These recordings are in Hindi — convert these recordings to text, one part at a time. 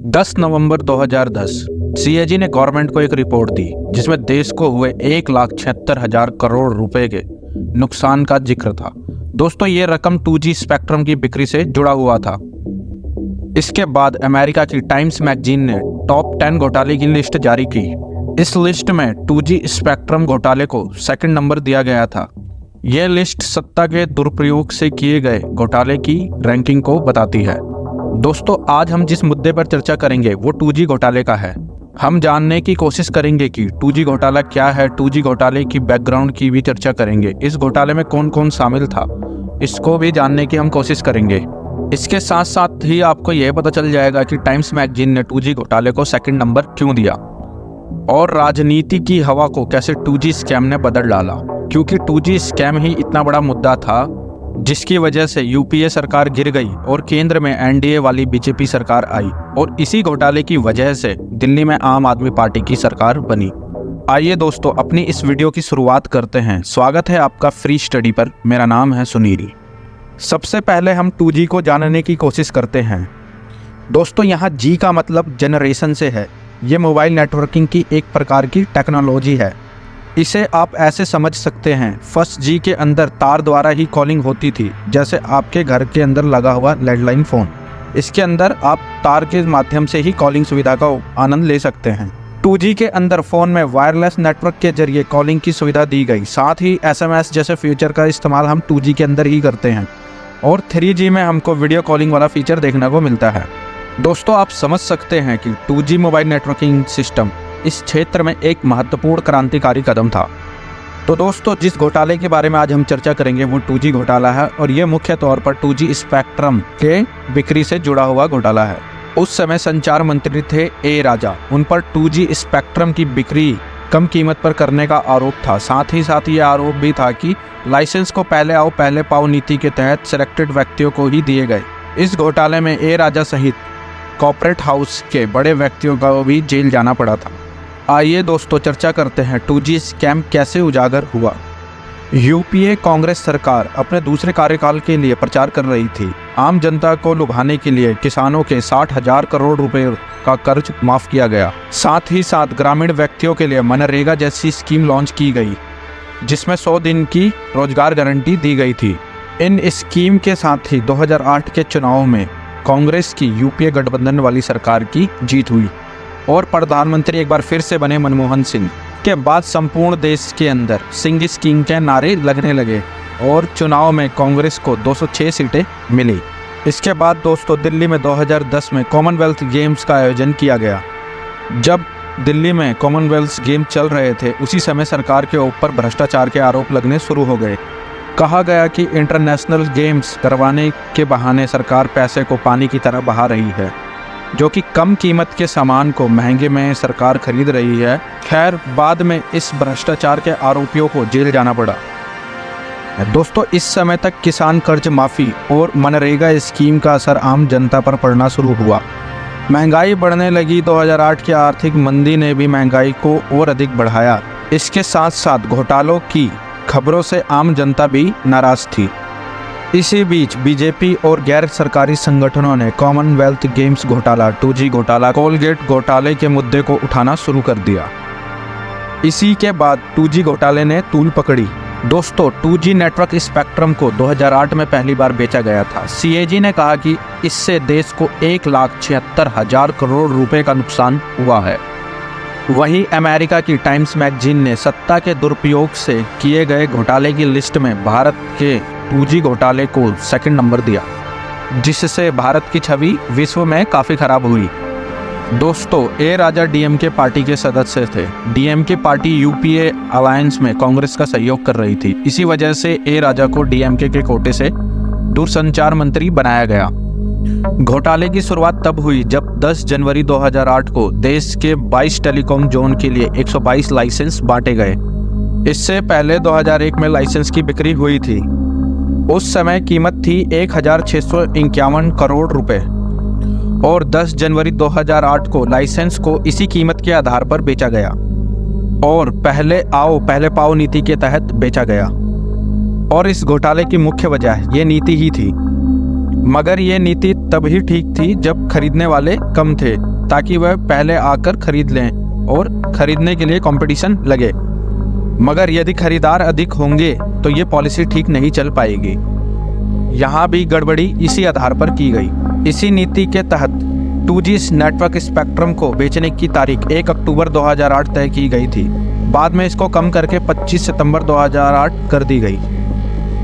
10 नवंबर 2010 सीएजी ने गवर्नमेंट को एक रिपोर्ट दी जिसमें देश को हुए 1,76,000 करोड़ रुपए के नुकसान का जिक्र था। दोस्तों, ये रकम 2G स्पेक्ट्रम की बिक्री से जुड़ा हुआ था। इसके बाद अमेरिका की टाइम्स मैगजीन ने टॉप 10 घोटाले की लिस्ट जारी की। इस लिस्ट में 2G स्पेक्ट्रम घोटाले को सेकंड नंबर दिया गया था। यह लिस्ट सत्ता के दुरुपयोग से किए गए घोटाले की रैंकिंग को बताती है। दोस्तों, आज हम जिस मुद्दे पर चर्चा करेंगे वो 2G घोटाले का है। हम जानने की कोशिश करेंगे कि 2G घोटाला क्या है, 2G घोटाले की बैकग्राउंड की भी चर्चा करेंगे। इस घोटाले में कौन कौन शामिल था, इसको भी जानने की हम कोशिश करेंगे। इसके साथ साथ ही आपको यह पता चल जाएगा कि टाइम्स मैगजीन ने 2G घोटाले को सेकंड नंबर क्यों दिया और राजनीति की हवा को कैसे 2G स्कैम ने बदल डाला, क्योंकि 2G स्कैम ही इतना बड़ा मुद्दा था जिसकी वजह से यूपीए सरकार गिर गई और केंद्र में एनडीए वाली बीजेपी सरकार आई और इसी घोटाले की वजह से दिल्ली में आम आदमी पार्टी की सरकार बनी। आइए दोस्तों, अपनी इस वीडियो की शुरुआत करते हैं। स्वागत है आपका फ्री स्टडी पर। मेरा नाम है सुनील। सबसे पहले हम 2G को जानने की कोशिश करते हैं। दोस्तों, यहाँ G का मतलब जनरेशन से है। ये मोबाइल नेटवर्किंग की एक प्रकार की टेक्नोलॉजी है। इसे आप ऐसे समझ सकते हैं, फर्स्ट G के अंदर तार द्वारा ही कॉलिंग होती थी, जैसे आपके घर के अंदर लगा हुआ लैंडलाइन फ़ोन। इसके अंदर आप तार के माध्यम से ही कॉलिंग सुविधा का आनंद ले सकते हैं। 2G के अंदर फ़ोन में वायरलेस नेटवर्क के जरिए कॉलिंग की सुविधा दी गई। साथ ही SMS जैसे फीचर का इस्तेमाल हम 2G के अंदर ही करते हैं और 3G में हमको वीडियो कॉलिंग वाला फीचर देखने को मिलता है। दोस्तों, आप समझ सकते हैं कि 2G मोबाइल नेटवर्किंग सिस्टम इस क्षेत्र में एक महत्वपूर्ण क्रांतिकारी कदम था। तो दोस्तों, जिस घोटाले के बारे में आज हम चर्चा करेंगे वो 2G घोटाला है और ये मुख्य तौर पर 2G स्पेक्ट्रम के बिक्री से जुड़ा हुआ घोटाला है। उस समय संचार मंत्री थे ए राजा। उन पर 2G स्पेक्ट्रम की बिक्री कम कीमत पर करने का आरोप था। साथ ही ये आरोप भी था कि लाइसेंस को पहले आओ पहले पाओ नीति के तहत सिलेक्टेड व्यक्तियों को ही दिए गए। इस घोटाले में ए राजा सहित कॉर्पोरेट हाउस के बड़े व्यक्तियों को भी जेल जाना पड़ा था। आइए दोस्तों, चर्चा करते हैं 2G स्कैम कैसे उजागर हुआ। यूपीए कांग्रेस सरकार अपने दूसरे कार्यकाल के लिए प्रचार कर रही थी। आम जनता को लुभाने के लिए किसानों के 60,000 करोड़ रुपए का कर्ज माफ किया गया। साथ ही साथ ग्रामीण व्यक्तियों के लिए मनरेगा जैसी स्कीम लॉन्च की गई जिसमें 100 दिन की रोजगार गारंटी दी गई थी। इन स्कीम के साथ ही 2008 के चुनाव में कांग्रेस की यूपीए गठबंधन वाली सरकार की जीत हुई और प्रधानमंत्री एक बार फिर से बने मनमोहन सिंह। के बाद संपूर्ण देश के अंदर सिंह इज किंग के नारे लगने लगे और चुनाव में कांग्रेस को 206 सीटें मिली। इसके बाद दोस्तों, दिल्ली में 2010 में कॉमनवेल्थ गेम्स का आयोजन किया गया। जब दिल्ली में कॉमनवेल्थ गेम चल रहे थे उसी समय सरकार के ऊपर भ्रष्टाचार के आरोप लगने शुरू हो गए। कहा गया कि इंटरनेशनल गेम्स करवाने के बहाने सरकार पैसे को पानी की तरह बहा रही है, जो कि कम कीमत के सामान को महंगे में सरकार खरीद रही है। खैर, बाद में इस भ्रष्टाचार के आरोपियों को जेल जाना पड़ा। दोस्तों, इस समय तक किसान कर्ज माफ़ी और मनरेगा स्कीम का असर आम जनता पर पड़ना शुरू हुआ। महंगाई बढ़ने लगी। 2008 की आर्थिक मंदी ने भी महंगाई को और अधिक बढ़ाया। इसके साथ साथ घोटालों की खबरों से आम जनता भी नाराज थी। इसी बीच बीजेपी और गैर सरकारी संगठनों ने कॉमनवेल्थ गेम्स घोटाला, 2G घोटाला, कोलगेट घोटाले के मुद्दे को उठाना शुरू कर दिया। इसी के बाद 2G घोटाले ने तूल पकड़ी। दोस्तों, 2G नेटवर्क स्पेक्ट्रम को 2008 में पहली बार बेचा गया था। सीएजी ने कहा कि इससे देश को 1,76,000 करोड़ रुपए का नुकसान हुआ है। वहीं अमेरिका की टाइम्स मैगजीन ने सत्ता के दुरुपयोग से किए गए घोटाले की लिस्ट में भारत के 2G घोटाले को सेकंड नंबर दिया, जिससे भारत की छवि विश्व में काफ़ी खराब हुई। दोस्तों, ए राजा डीएमके पार्टी के सदस्य थे। डीएमके पार्टी यूपीए अलायंस में कांग्रेस का सहयोग कर रही थी। इसी वजह से ए राजा को डीएमके के कोटे से दूरसंचार मंत्री बनाया गया। घोटाले की शुरुआत तब हुई जब 10 जनवरी 2008 को देश के 22 टेलीकॉम जोन के लिए 122 लाइसेंस बांटे गए। इससे पहले 2001 में लाइसेंस की बिक्री हुई थी। उस समय कीमत थी 1,651 करोड़ रुपए और 10 जनवरी 2008 को लाइसेंस को इसी कीमत के आधार पर बेचा गया और पहले आओ पहले पाओ नीति के तहत बेचा गया। और इस घोटाले की मुख्य वजह ये नीति ही थी। मगर ये नीति तभी ठीक थी जब खरीदने वाले कम थे, ताकि वह पहले आकर खरीद लें और खरीदने के लिए कंपटीशन लगे। मगर यदि खरीदार अधिक होंगे तो ये पॉलिसी ठीक नहीं चल पाएगी। यहाँ भी गड़बड़ी इसी आधार पर की गई। इसी नीति के तहत 2G नेटवर्क स्पेक्ट्रम को बेचने की तारीख 1 अक्टूबर 2008 तय की गई थी। बाद में इसको कम करके 25 सितंबर 2008 कर दी गई।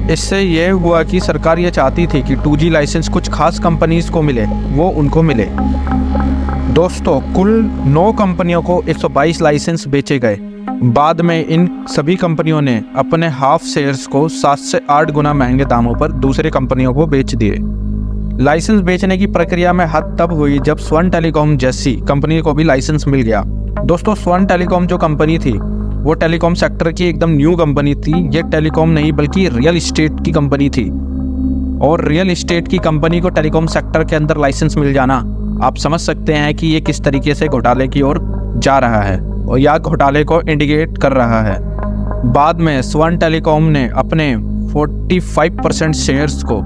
इससे यह हुआ कि सरकार ये चाहती थी कि 2G लाइसेंस कुछ खास कंपनीज को मिले, वो उनको मिले। दोस्तों, कुल 9 कंपनियों को 122 लाइसेंस बेचे गए। बाद में इन सभी कंपनियों ने अपने हाफ शेयर्स को 7 से 8 गुना महंगे दामों पर दूसरे कंपनियों को बेच दिए। लाइसेंस बेचने की प्रक्रिया में हद तब हुई जब स्वर्ण टेलीकॉम जैसी कंपनी को भी लाइसेंस मिल गया। दोस्तों, स्वर्ण टेलीकॉम जो कंपनी थी वो टेलीकॉम सेक्टर की एकदम न्यू कंपनी थी। ये टेलीकॉम नहीं बल्कि रियल इस्टेट की कंपनी थी, और रियल इस्टेट की कंपनी को टेलीकॉम सेक्टर के अंदर लाइसेंस मिल जाना, आप समझ सकते हैं कि ये किस तरीके से घोटाले की ओर जा रहा है और या घोटाले को इंडिकेट कर रहा है। बाद में स्वर्ण टेलीकॉम ने अपने 45% शेयर्स को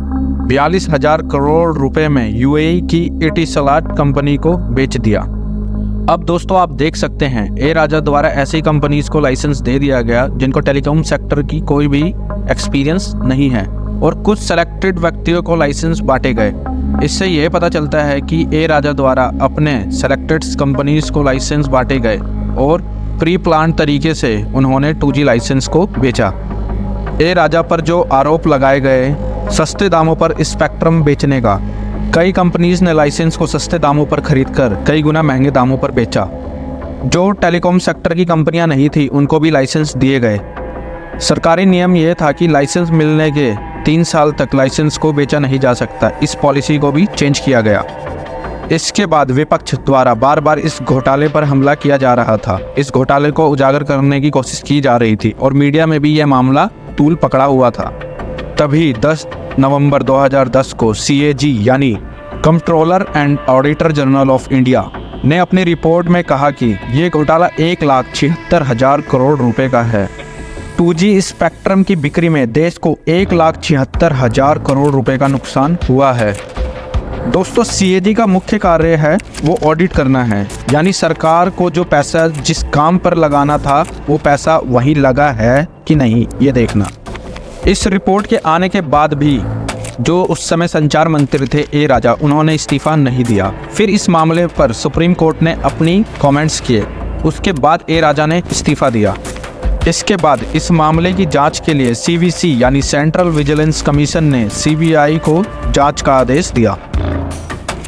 42,000 करोड़ रुपए में यूएई की एटिसलाट कंपनी को बेच दिया। अब दोस्तों, आप देख सकते हैं ए राजा द्वारा ऐसी कंपनीज को लाइसेंस दे दिया गया जिनको टेलीकॉम सेक्टर की कोई भी एक्सपीरियंस नहीं है, और कुछ सेलेक्टेड व्यक्तियों को लाइसेंस बांटे गए। इससे यह पता चलता है कि ए राजा द्वारा अपने सेलेक्टेड कंपनीज को लाइसेंस बांटे गए और प्री प्लान तरीके से उन्होंने 2G लाइसेंस को बेचा। ए राजा पर जो आरोप लगाए गए सस्ते दामों पर स्पेक्ट्रम बेचने का, कई कंपनीज ने लाइसेंस को सस्ते दामों पर खरीदकर कई गुना महंगे दामों पर बेचा। जो टेलीकॉम सेक्टर की कंपनियां नहीं थी उनको भी लाइसेंस दिए गए। सरकारी नियम यह था कि लाइसेंस मिलने के 3 साल तक लाइसेंस को बेचा नहीं जा सकता। इस पॉलिसी को भी चेंज किया गया। इसके बाद विपक्ष द्वारा बार बार इस घोटाले पर हमला किया जा रहा था। इस घोटाले को उजागर करने की कोशिश की जा रही थी और मीडिया में भी यह मामला तूल पकड़ा हुआ था। तभी 10 नवंबर 2010 को CAG यानी controller and auditor general of India ने अपनी रिपोर्ट में कहा कि ये घोटाला 1,76,000 करोड़ रुपए का है। 2G स्पेक्ट्रम की बिक्री में देश को 1,76,000 करोड़ रुपए का नुकसान हुआ है। दोस्तों, CAG का मुख्य कार्य है वो ऑडिट करना है, यानी सरकार को जो पैसा जिस काम पर लगाना था वो पैसा वहीं लगा है कि नहीं, ये देखना। इस रिपोर्ट के आने के बाद भी जो उस समय संचार मंत्री थे ए राजा, उन्होंने इस्तीफा नहीं दिया। फिर इस मामले पर सुप्रीम कोर्ट ने अपनी कमेंट्स किए। उसके बाद ए राजा ने इस्तीफा दिया। इसके बाद इस मामले की जांच के लिए CVC यानी सेंट्रल विजिलेंस कमीशन ने CBI को जांच का आदेश दिया।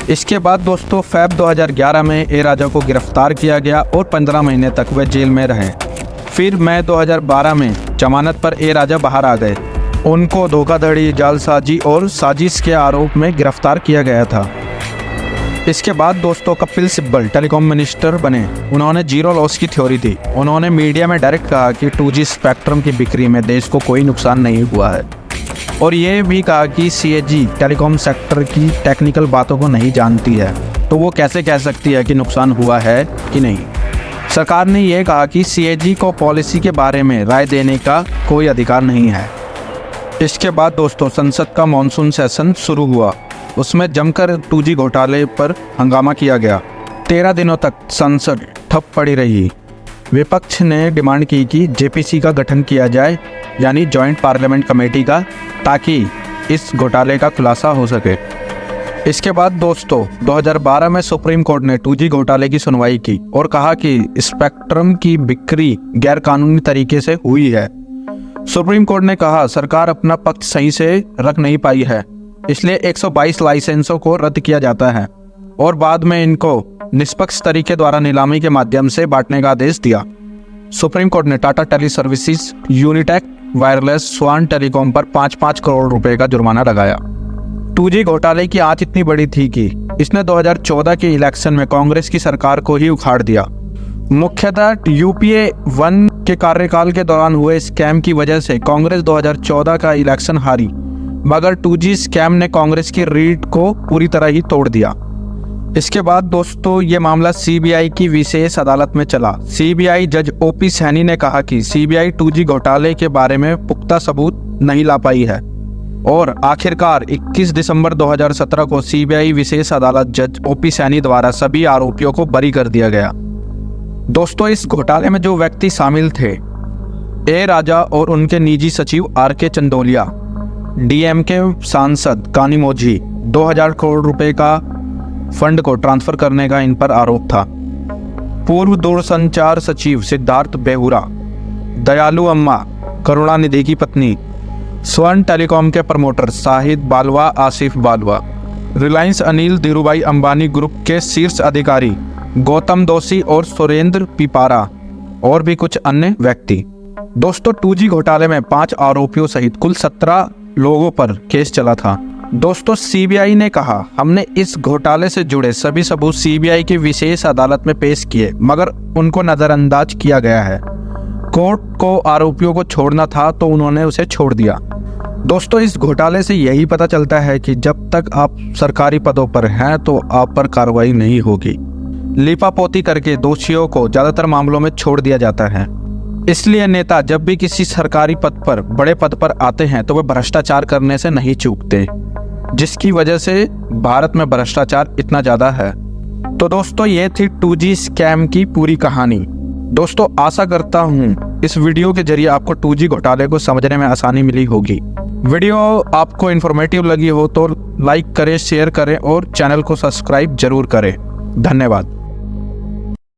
इसके बाद दोस्तों फ़रवरी 2011 में ए राजा को गिरफ्तार किया गया और 15 महीने तक वह जेल में रहे। फिर मई 2012 में जमानत पर ए राजा बाहर आ गए। उनको धोखाधड़ी, जालसाजी और साजिश के आरोप में गिरफ्तार किया गया था। इसके बाद दोस्तों कपिल सिब्बल टेलीकॉम मिनिस्टर बने। उन्होंने जीरो लॉस की थ्योरी दी। उन्होंने मीडिया में डायरेक्ट कहा कि 2G स्पेक्ट्रम की बिक्री में देश को कोई नुकसान नहीं हुआ है, और ये भी कहा कि CAG टेलीकॉम सेक्टर की टेक्निकल बातों को नहीं जानती है, तो वो कैसे कह सकती है कि नुकसान हुआ है कि नहीं। सरकार ने यह कहा कि CAG को पॉलिसी के बारे में राय देने का कोई अधिकार नहीं है। इसके बाद दोस्तों संसद का मॉनसून सेशन शुरू हुआ। उसमें जमकर 2G घोटाले पर हंगामा किया गया। 13 दिनों तक संसद ठप पड़ी रही। विपक्ष ने डिमांड की कि JPC का गठन किया जाए, यानी जॉइंट पार्लियामेंट कमेटी का, ताकि इस घोटाले का खुलासा हो सके। इसके बाद दोस्तों 2012 में सुप्रीम कोर्ट ने 2G घोटाले की सुनवाई की और कहा कि स्पेक्ट्रम की बिक्री गैरकानूनी तरीके से हुई है। सुप्रीम कोर्ट ने कहा सरकार अपना पक्ष सही से रख नहीं पाई है, इसलिए 122 लाइसेंसों को रद्द किया जाता है और बाद में इनको निष्पक्ष तरीके द्वारा नीलामी के माध्यम से बांटने का आदेश दिया। सुप्रीम कोर्ट ने Tata Teleservices, Unitech wireless, Swan Telecom पर 5-5 करोड़ रुपए का जुर्माना लगाया। 2G घोटाले की आंच इतनी बड़ी थी कि इसने 2014 के इलेक्शन में कांग्रेस की सरकार को ही उखाड़ दिया। मुख्यतः UPA 1 के कार्यकाल के दौरान हुए स्कैम की वजह से कांग्रेस 2014 का इलेक्शन हारी, मगर 2G स्कैम ने कांग्रेस की रीढ़ को पूरी तरह ही तोड़ दिया। इसके बाद दोस्तों ये मामला CBI की विशेष अदालत में चला। CBI जज OP सैनी ने कहा कि CBI 2G घोटाले के बारे में पुख्ता सबूत नहीं ला पाई है। और आखिरकार 21 दिसंबर 2017 को सीबीआई विशेष अदालत जज ओपी सैनी द्वारा सभी आरोपियों को बरी कर दिया गया। दोस्तों, इस घोटाले में जो व्यक्ति शामिल थे, ए राजा और उनके निजी सचिव आर.के. चंदोलिया, डीएमके सांसद कानिमोझी, 2000 करोड़ रुपए का फंड को ट्रांसफर करने का इन पर आरोप था। पूर्व दूरसंचार सचिव सिद्धार्थ बेहुरा, दयालु अम्मा, करुणानिधि की पत्नी, स्वर्ण टेलीकॉम के प्रमोटर शाहिद बालवा, आसिफ बालवा, रिलायंस अनिल धीरूभाई अंबानी ग्रुप के शीर्ष अधिकारी गौतम दोषी और सुरेंद्र पिपारा और भी कुछ अन्य व्यक्ति। दोस्तों, 2G घोटाले में 5 आरोपियों सहित कुल 17 लोगों पर केस चला था। दोस्तों, सीबीआई ने कहा, हमने इस घोटाले से जुड़े सभी सबूत सीबीआई की विशेष अदालत में पेश किए, मगर उनको नजरअंदाज किया गया है। कोर्ट को आरोपियों को छोड़ना था तो उन्होंने उसे छोड़ दिया। दोस्तों, इस घोटाले से यही पता चलता है कि जब तक आप सरकारी पदों पर हैं तो आप पर कार्रवाई नहीं होगी। लीपापोती करके दोषियों को ज्यादातर मामलों में छोड़ दिया जाता है। इसलिए नेता जब भी किसी सरकारी पद पर, बड़े पद पर आते हैं तो वे भ्रष्टाचार करने से नहीं चूकते, जिसकी वजह से भारत में भ्रष्टाचार इतना ज्यादा है। तो दोस्तों, ये थी 2G स्कैम की पूरी कहानी। दोस्तों, आशा करता हूँ इस वीडियो के जरिए आपको 2G घोटाले को समझने में आसानी मिली होगी। वीडियो आपको इन्फॉर्मेटिव लगी हो तो लाइक करें, शेयर करें और चैनल को सब्सक्राइब जरूर करें। धन्यवाद।